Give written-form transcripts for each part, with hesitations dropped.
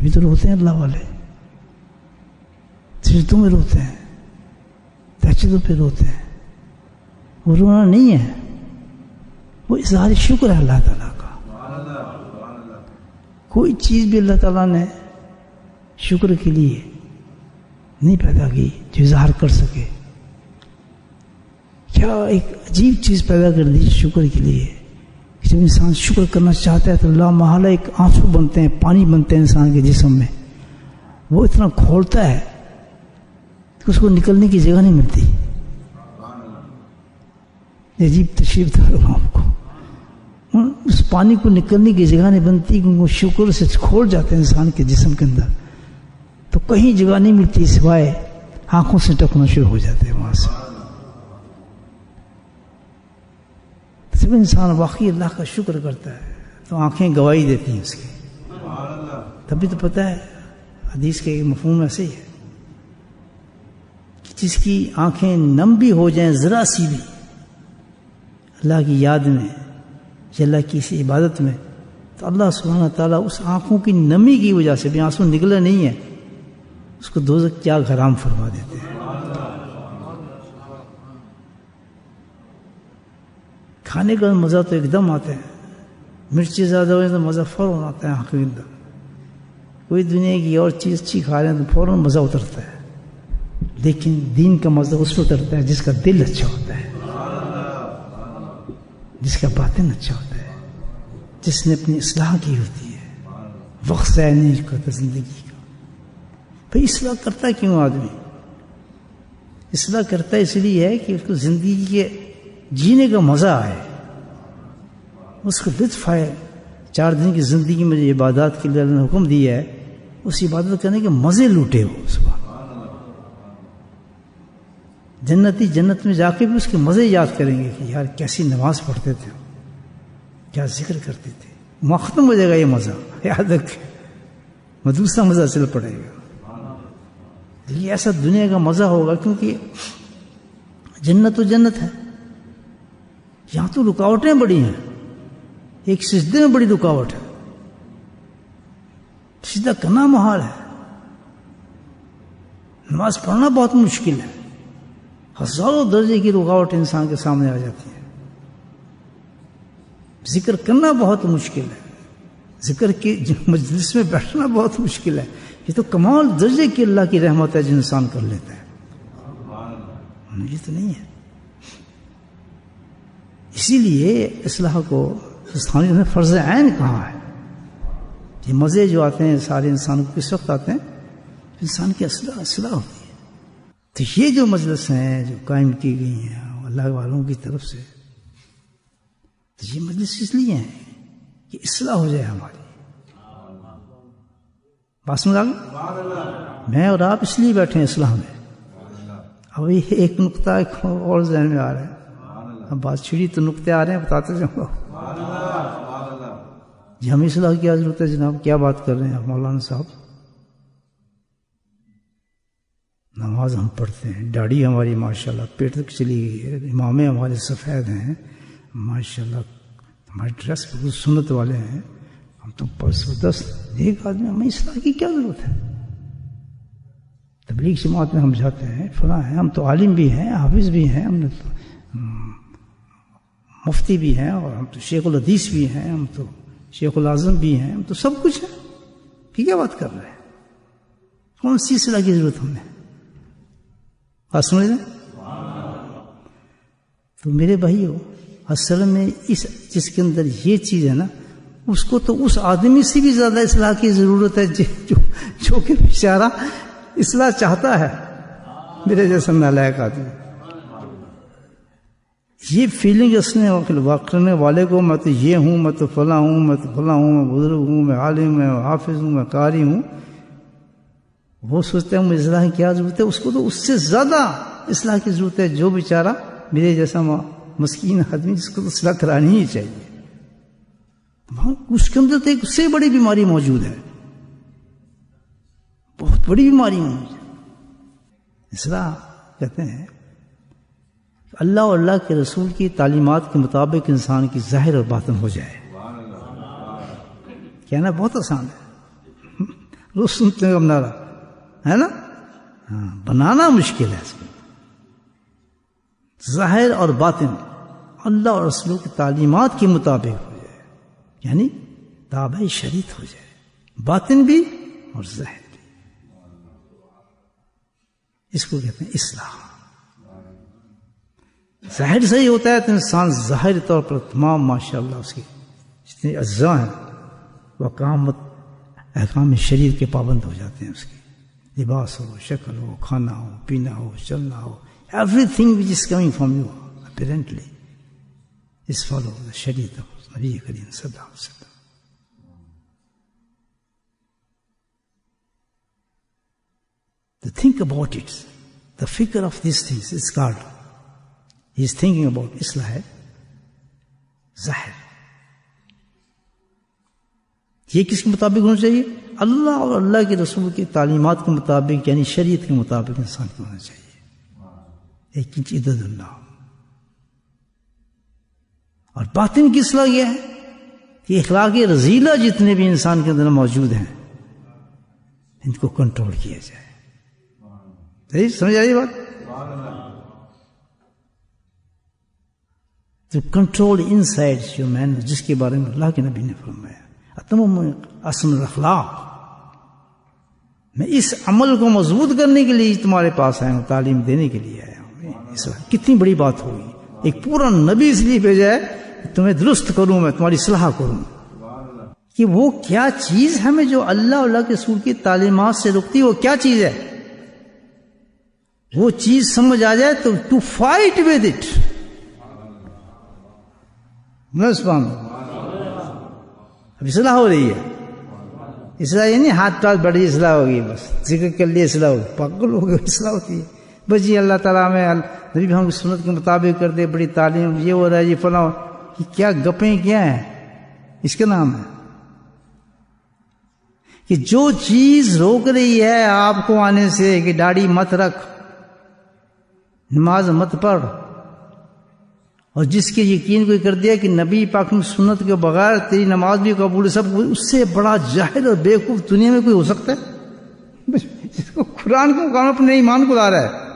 تبھی تو روتے ہیں اللہ والے، سجدوں میں روتے ہیں، تہجدوں پہ روتے ہیں. وہ رونا نہیں ہے، وہ اظہار شکر ہے اللہ تعالیٰ کا. کوئی چیز بھی اللہ تعالیٰ نے شکر کے لیے نہیں پیدا کی جو اظہار کر سکے. کیا ایک عجیب چیز پیدا کر دی شکر کے لیے. جب انسان شکر کرنا چاہتا ہے تو اللہ محالہ ایک آنسو بنتے ہیں، پانی بنتے ہیں انسان کے جسم میں. وہ اتنا کھولتا ہے کہ اس کو نکلنے کی جگہ نہیں ملتی. عجیب تشریف دار ہوں آپ کو. اس پانی کو نکلنے کی جگہ نہیں بنتی کیونکہ وہ شکر سے کھول جاتے ہیں انسان کے جسم کے اندر. تو کہیں جگہ نہیں ملتی سوائے آنکھوں سے ٹکنا شروع ہو جاتے ہیں وہاں سے. جب انسان واقعی اللہ کا شکر کرتا ہے تو آنکھیں گواہی دیتی ہیں اس کی. تبھی تو پتہ ہے حدیث کے مفہوم ایسے ہی ہے کہ جس کی آنکھیں نم بھی ہو جائیں ذرا سی بھی اللہ کی یاد میں یا اللہ کی اسی عبادت میں، تو اللہ سبحانہ تعالیٰ اس آنکھوں کی نمی کی وجہ سے بھی آنسو نکلے نہیں ہیں، اس کو دوزخ کیا حرام فرما دیتے ہیں. کھانے کا مزہ تو ایک دم آتا ہے، مرچی زیادہ ہوئے تو مزہ فوراً آتا ہے آنکھ کے اندر. کوئی دنیا کی اور چیز اچھی کھا رہے ہیں تو فوراً مزہ اترتا ہے، لیکن دین کا مزہ اس پہ اترتا ہے جس کا دل اچھا ہوتا ہے، جس کا باطن اچھا ہوتا ہے، جس نے اپنی اصلاح کی ہوتی ہے، وقت ضائع نہیں کرتا زندگی کا. بھائی اصلاح کرتا ہے کیوں آدمی؟ اصلاح کرتا ہے اس لیے ہے کہ اس کو زندگی کے جینے کا مزہ آئے، اس کو لطف آئے. 4 دن کی زندگی میں جو عبادات کے لیے اللہ نے حکم دیا ہے اس عبادت کرنے کے مزے لوٹے ہو. سبحان جنتی جنت میں جا کے بھی اس کے مزے یاد کریں گے کہ یار کیسی نماز پڑھتے تھے، کیا ذکر کرتے تھے. وہاں ختم ہو جائے گا یہ مزہ، یاد رکھیں وہ دوسرا مزہ چل پڑے گا. یہ ایسا دنیا کا مزہ ہوگا کیونکہ جنت تو جنت ہے، یہاں تو رکاوٹیں بڑی ہیں. ایک سجدے میں بڑی رکاوٹ ہے، سجدہ کرنا محال ہے، نماز پڑھنا بہت مشکل ہے. ہزاروں درجے کی رکاوٹ انسان کے سامنے آ جاتی ہے. ذکر کرنا بہت مشکل ہے، ذکر کی مجلس میں بیٹھنا بہت مشکل ہے. یہ تو کمال درجے کی اللہ کی رحمت ہے جو انسان کر لیتا ہے، یہ تو نہیں ہے. اسی لیے اصلاح کو اسلامیہ نے فرض عین کہا ہے. یہ مزے جو آتے ہیں سارے انسان کو کس وقت آتے ہیں؟ انسان کی اصلاح ہوتی ہے. تو یہ جو مجلس ہیں جو قائم کی گئی ہیں اللہ والوں کی طرف سے، تو یہ مجلس اس لیے ہیں کہ اصلاح ہو جائے ہماری. بات سمجھ آ گئی؟ میں اور آپ اس لیے بیٹھے ہیں اصلاح میں. اب یہ ایک نقطہ ایک اور ذہن میں آ رہا ہے. اب بات چھڑی تو نقطے آ رہے ہیں، بتاتے جاؤں گا. جی ہمیں اصلاح کی کیا ضرورت ہے جناب؟ کیا بات کر رہے ہیں مولانا صاحب؟ نماز ہم پڑھتے ہیں، داڑھی ہماری ماشاءاللہ پیٹ تک چلی گئی ہے، امامے ہمارے سفید ہیں ماشاءاللہ، ہماری ڈریس بالکل سنت والے ہیں، ہم تو زبردست ایک آدمی. ہمیں اصلاح کی کیا ضرورت ہے؟ تبلیغ جماعت میں ہم جاتے ہیں، فلاں ہیں، ہم تو عالم بھی ہیں، حافظ بھی ہیں، ہم نے تو مفتی بھی ہیں، اور ہم تو شیخ الحدیث بھی ہیں، ہم تو شیخ العظم بھی ہیں، ہم تو سب کچھ ہیں. پھر کیا بات کر رہے ہیں؟ کون سی اصلاح کی ضرورت ہمیں؟ بات سمجھ رہے ہیں؟ تو میرے بھائیو، اصل میں جس کے اندر یہ چیز ہے نا، اس کو تو اس آدمی سے بھی زیادہ اصلاح کی ضرورت ہے جو کہ بیچارہ اصلاح چاہتا ہے، میرے جیسا نالائق آدمی. یہ فیلنگ اس نے کرنے والے کو میں تو یہ ہوں، میں تو فلاں ہوں، میں تو فلاں ہوں، میں بزرگ ہوں، میں عالم، میں حافظ ہوں، میں قاری ہوں، وہ سوچتا ہے مجھے اصلاح کی کیا ضرورت ہے. اس کو تو اس سے زیادہ اصلاح کی ضرورت ہے جو بیچارہ میرے جیسا مسکین آدمی جس کو تو اصلاح کرانی ہی چاہیے. اس کے اندر تو ایک اس سے بڑی بیماری موجود ہے، بہت بڑی بیماری موجود ہے. اصلاح کہتے ہیں اللہ اور اللہ کے رسول کی تعلیمات کے مطابق انسان کی ظاہر اور باطن ہو جائے. کہنا بہت آسان ہے، روز سنتے ہیں بنا رہا ہے نا. ہاں بنانا مشکل ہے اس کو. ظاہر اور باطن اللہ اور رسول کی تعلیمات کے مطابق ہو جائے، یعنی تابع شریعت ہو جائے، باطن بھی اور ظاہر بھی. اس کو کہتے ہیں اصلاح. ظاہر صحیح ہوتا ہے تو انسان ظاہری طور پر تمام ماشاءاللہ اس کے جتنے اجزاء ہیں وہ احکام شریعت کے پابند ہو جاتے ہیں. اس کے لباس ہو، شکل ہو، کھانا ہو، پینا ہو، چلنا ہو، everything which is coming from you apparently is follow the شریعت of نبی کریم صلی اللہ علیہ وسلم. To think about it, the figure of these things is called, he is thinking about Islah ہے ظاہر. یہ کس کے مطابق ہونا چاہیے؟ اللہ اور اللہ کے رسول کی تعلیمات کے مطابق، یعنی شریعت کے مطابق انسان کو ہونا چاہیے. ایک انچ ادھر اللہ. اور باطن کی اصلاح یہ ہے کہ اخلاق رذیلہ جتنے بھی انسان کے اندر موجود ہیں ان کو کنٹرول کیا جائے. صحیح سمجھ آئی بات؟ تو control inside your main, جس کے بارے میں اللہ کے نبی نے فرمایا اتمم احسن الاخلاق. میں اس عمل کو مضبوط کرنے کے لیے تمہارے پاس آیا ہوں، تعلیم دینے کے لیے آیا ہوں. کتنی بڑی بات ہوگی. ایک پورا نبی اس لیے بھیجا ہے کہ تمہیں درست کروں، میں تمہاری اصلاح کروں. کہ وہ کیا چیز ہمیں جو اللہ اللہ کے رسول کی تعلیمات سے رکتی، وہ کیا چیز ہے؟ وہ چیز سمجھ آ جائے تو ٹو فائٹ ود اٹ. اب اصلاح ہو رہی ہے. اصلاح یہ نہیں ہاتھ پاس بڑی اصلاح ہوگی، بس ذکر کر لیے اصلاح ہوگی. پاگل ہو گئے اصلاح ہوتی ہے. بس جی اللہ تعالیٰ میں نبی ہم کی سنت کے مطابق کر دے، بڑی تعلیم یہ ہو رہا ہے، یہ فلاں. یہ کیا گپیں کیا ہیں؟ اس کا نام ہے کہ جو چیز روک رہی ہے آپ کو آنے سے کہ داڑھی مت رکھ، نماز مت پڑھ، اور جس کے یقین کو کر دیا کہ نبی پاک کی سنت کے بغیر تیری نماز بھی قبول ہے، سب اس سے بڑا جاہل اور بیوقوف دنیا میں کوئی ہو سکتا ہے؟ جس کو قرآن کے مقام اپنے ایمان کو لا رہا ہے.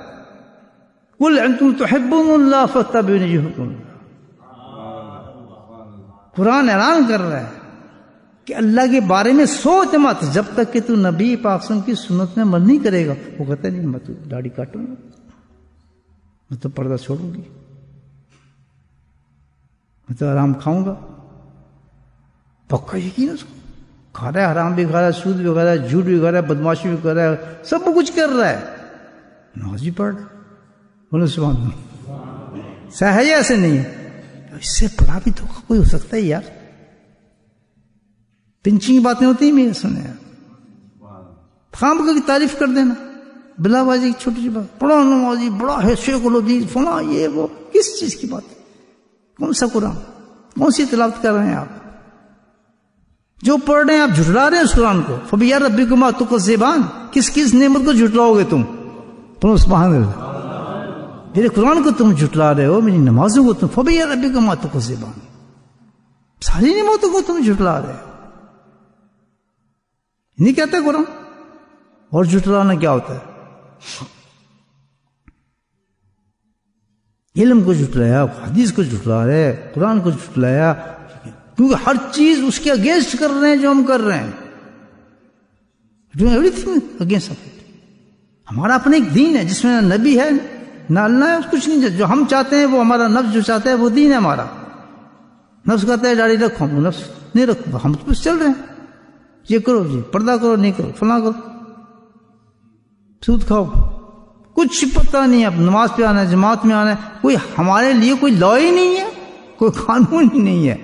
قل انتم تحبون اللہ فاتبعونی یحببکم اللہ. قرآن اعلان کر رہا ہے کہ اللہ کے بارے میں سوچ مت جب تک کہ تو نبی پاک صلی اللہ علیہ وسلم کی سنت میں عمل نہیں کرے گا. وہ کہتا ہے نہیں، میں تو داڑھی کاٹوں گا، میں تو پردہ چھوڑوں گی، میں تو آرام کھاؤں گا. پکا یقین اس کو کھا رہا ہے، حرام بھی کھا رہا ہے، سود بھی کھا رہا ہے، جھوٹ بھی کھا رہا ہے، بدماشی بھی کر رہا ہے، سب کچھ کر رہا ہے، نماز بھی پڑھ رہا ہے. بولو سبحان اللہ. ہے ایسے نہیں ہے. اس سے بڑا بھی تو کوئی ہو سکتا ہے یار. پنچنگ باتیں ہوتی ہیں میں سنے یار. خام کی تعریف کر دینا بلا بازی کی چھوٹی سی بات، بڑا نمازی، بڑا ہے، شیخ الحدیث فلاں، یہ وہ. کس چیز کی بات ہے؟ کون سا قرآن، کون سی تلاوت کر رہے ہیں آپ؟ جو پڑھ رہے ہیں آپ جھٹلا رہے ہیں اس قرآن کو. فبیا ربکما تکذبان، کس کس نعمت کو جھٹلاؤ گے تم؟ بولو سبحان اللہ. میرے قرآن کو تم جھٹلا رہے ہو، میری نمازوں کو تم. فبیا ربکما تکذبان، ساری نعمتوں کو تم جھٹلا رہے ہو. نہیں کہتے قرآن. اور جھٹلانا کیا ہوتا ہے؟ علم کو جھٹلایا، حدیث کو جھٹلا رہے، قرآن کو جھٹلایا، کیونکہ ہر چیز اس کے اگینسٹ کر رہے ہیں جو ہم کر رہے ہیں. Every thing against of it. ہمارا اپنا ایک دین ہے جس میں نہ نبی ہے نہ اللہ ہے، کچھ نہیں. جو ہم چاہتے ہیں وہ ہمارا نفس جو چاہتا ہے وہ دین ہے ہمارا. نفس کہتا ہے داڑھی رکھو، وہ نفس نہیں رکھو، ہم تو بس چل رہے ہیں. یہ کرو جی، پردہ کرو، نہیں کرو، فلاں کرو، سود کھاؤ. کچھ پتہ نہیں ہے. اب نماز پہ آنا ہے، جماعت میں آنا ہے، کوئی ہمارے لیے کوئی لا ہی نہیں ہے، کوئی قانون ہی نہیں ہے.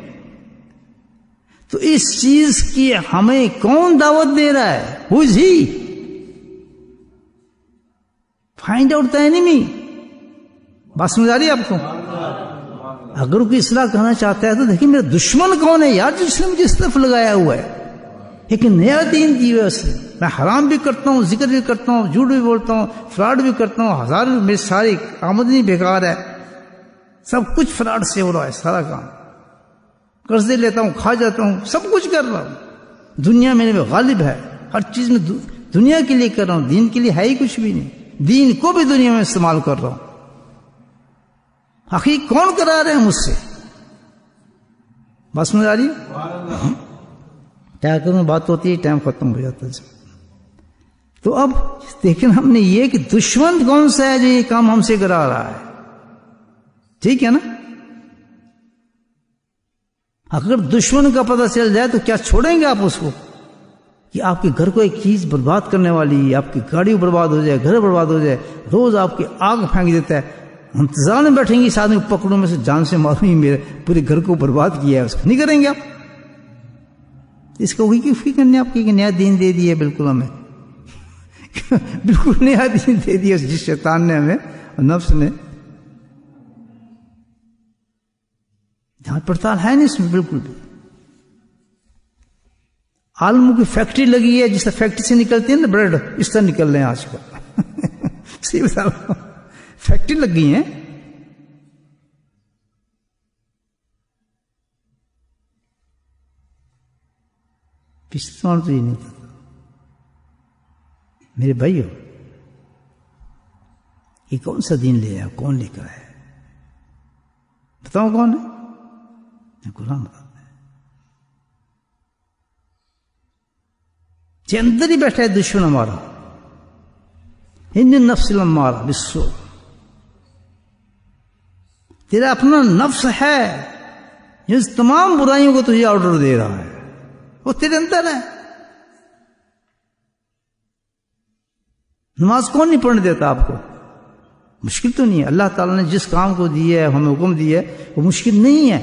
تو اس چیز کی ہمیں کون دعوت دے رہا ہے؟ Who is he? Find out the enemy. بات سمجھ آ رہی ہے آپ کو؟ اگر کوئی اصلاح کرنا چاہتا ہے تو دیکھیں میرا دشمن کون ہے یار، جس نے مجھے اس طرف لگایا ہوا ہے. ایک نیا دین دی ہوا ہے اس نے. میں حرام بھی کرتا ہوں، ذکر بھی کرتا ہوں، جھوٹ بھی بولتا ہوں، فراڈ بھی کرتا ہوں، ہزار میری ساری آمدنی بیکار ہے، سب کچھ فراڈ سے ہو رہا ہے. سارا کام قرضے لیتا ہوں، کھا جاتا ہوں، سب کچھ کر رہا ہوں. دنیا میرے میں غالب ہے، ہر چیز میں دنیا کے لیے کر رہا ہوں، دین کے لیے ہے ہی کچھ بھی نہیں، دین کو بھی دنیا میں استعمال کر رہا ہوں۔ حقیقت کون کرا رہے ہیں مجھ سے؟ بس میں آ رہی کیا کروں، بات ہوتی ہے ٹائم ختم ہو جاتا ہے۔ تو اب دیکھیں ہم نے یہ کہ دشمن کون سا ہے جو یہ کام ہم سے کرا رہا ہے، ٹھیک ہے نا؟ اگر دشمن کا پتہ چل جائے تو کیا چھوڑیں گے آپ اس کو کہ آپ کے گھر کو ایک چیز برباد کرنے والی، آپ کی گاڑی برباد ہو جائے، گھر برباد ہو جائے، روز آپ کی آگ پھینک دیتا ہے، انتظار میں بیٹھیں گے اس آدمی کو پکڑوں میں سے جان سے ماروں ہی، میرے پورے گھر کو برباد کیا ہے، اس کو نہیں کریں گے آپ؟ اس کو وہی کی فکر نہیں آپ کی کہ نیا دین دے دیا بالکل ہمیں بالکل نیا دین دے دیا جس شیطان نے ہمیں، نفس نے۔ جانچ پڑتال ہے نہیں اس میں بالکل بھی۔ عالموں کی فیکٹری لگی ہے، جس طرح فیکٹری سے نکلتی ہے نا بریڈ، اس طرح نکل رہے ہیں آج کل صحیح بتا رہا ہوں، فیکٹری لگ گئی ہیں۔ پچھلے سال تو یہ نہیں تھا میرے بھائیو، یہ کون سا دین لے آیا، کون لے کر آیا؟ بتاؤ کون ہے؟ غلام بتاتے ہیں کہ اندر ہی بیٹھا ہے دشمن ہمارا، ان النفس الامارہ بالسوء، تیرا اپنا نفس ہے جس تمام برائیوں کو تجھے آرڈر دے رہا ہے، وہ تیرے اندر ہے۔ نماز کون نہیں پڑھنے دیتا آپ کو؟ مشکل تو نہیں ہے، اللہ تعالیٰ نے جس کام کو دیا ہے، ہمیں حکم دیا ہے، وہ مشکل نہیں ہے۔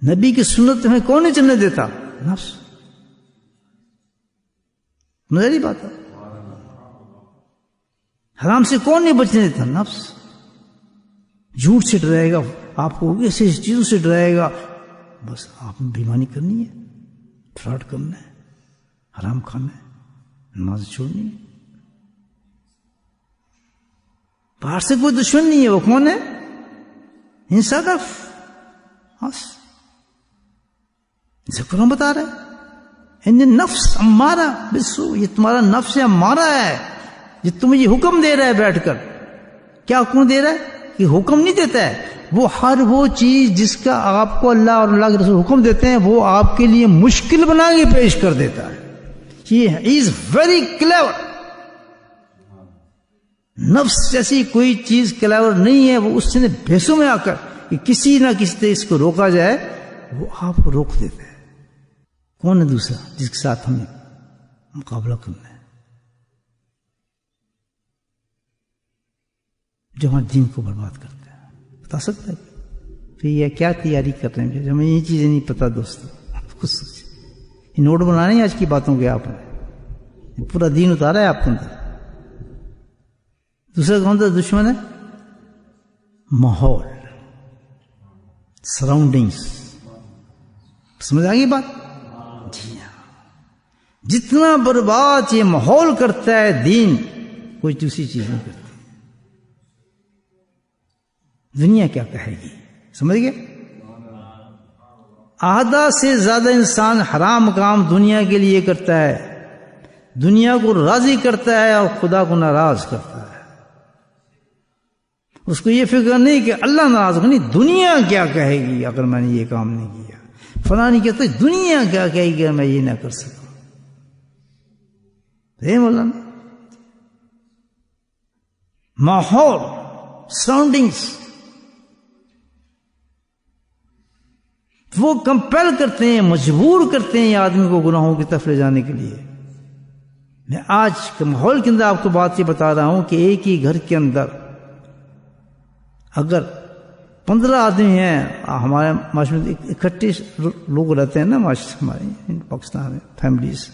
نبی کی سنت ہمیں کون نہیں چلنے دیتا؟ نفس۔ مزاری بات ہے، حرام سے کون نہیں بچنے دیتا؟ نفس۔ جھوٹ سے ڈرائے گا آپ کو، ایسے چیزوں سے ڈرائے گا، بس آپ نے بےایمانی کرنی ہے، فراڈ کرنا ہے، حرام کھانا ہے، نماز چھوڑنی ہے۔ باہر سے کوئی دشمن نہیں ہے، وہ کون ہے؟ انسان کا بس قرآن بتا رہا ہے ان نفس امارہ بالسوء، یہ تمہارا نفس امارہ ہے، یہ تمہیں یہ حکم دے رہا ہے بیٹھ کر۔ کیا حکم دے رہا ہے؟ یہ حکم نہیں دیتا ہے، وہ ہر وہ چیز جس کا آپ کو اللہ اور اللہ کے رسول حکم دیتے ہیں وہ آپ کے لیے مشکل بنا کے پیش کر دیتا ہے۔ He is very clever۔ نفس جیسی کوئی چیز کلیور نہیں ہے، وہ اس نے بھیسوں میں آ کر کہ کسی نہ کسی طرح اس کو روکا جائے، وہ آپ کو روک دیتا ہے۔ کون ہے دوسرا جس کے ساتھ ہمیں مقابلہ کرنا ہے، جو ہمارے دین کو برباد کرتا ہے؟ بتا سکتا ہے؟ پھر یہ کیا تیاری کر رہے ہیں؟ ہمیں یہ چیزیں نہیں پتا دوستوں، خود سوچیں۔ یہ نوٹ بنانے ہیں آج کی باتوں کے، آپ نے پورا دین اتارا ہے آپ کے اندر۔ دوسرا کون سا دشمن ہے؟ ماحول، سراؤنڈنگس۔ سمجھ آگئی بات؟ جی ہاں، جتنا برباد یہ ماحول کرتا ہے دین، کوئی دوسری چیز نہیں کرتی۔ دنیا کیا کہے گی؟ سمجھ گئے؟ آدھا سے زیادہ انسان حرام کام دنیا کے لیے کرتا ہے، دنیا کو راضی کرتا ہے اور خدا کو ناراض کرتا ہے۔ اس کو یہ فکر نہیں کہ اللہ ناراض ہوگا، نہیں، دنیا کیا کہے گی اگر میں نے یہ کام نہیں کیا، فلاں نہیں کہتا دنیا کیا کہے گی اگر میں یہ نہ کر سکوں۔ مولانا ماحول، سراؤنڈنگس، وہ کمپیل کرتے ہیں، مجبور کرتے ہیں آدمی کو گناہوں کی طرف لے جانے کے لیے۔ میں آج کے ماحول کے اندر آپ کو بات یہ بتا رہا ہوں کہ ایک ہی گھر کے اندر اگر 15 آدمی ہیں، ہمارے معاشرے میں اکٹھے لوگ رہتے ہیں نا، معاشرے ہمارے پاکستان میں فیملیز،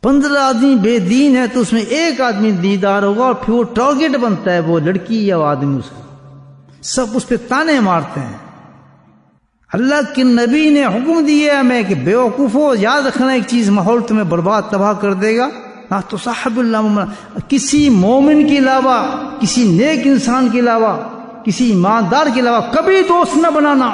15 آدمی بے دین ہے تو اس میں ایک آدمی دیندار ہوگا، اور پھر وہ ٹارگٹ بنتا ہے، وہ لڑکی یا وہ آدمی، اس کو سب اس پہ تانے مارتے ہیں۔ اللہ کے نبی نے حکم دیا ہے ہمیں کہ بے وقوفو، یاد رکھنا ایک چیز، ماحول تمہیں برباد تباہ کر دے گا۔ تو صاحب اللہ مومن، کسی مومن کے علاوہ، کسی نیک انسان کے علاوہ، کسی ایماندار کے علاوہ کبھی دوست نہ بنانا۔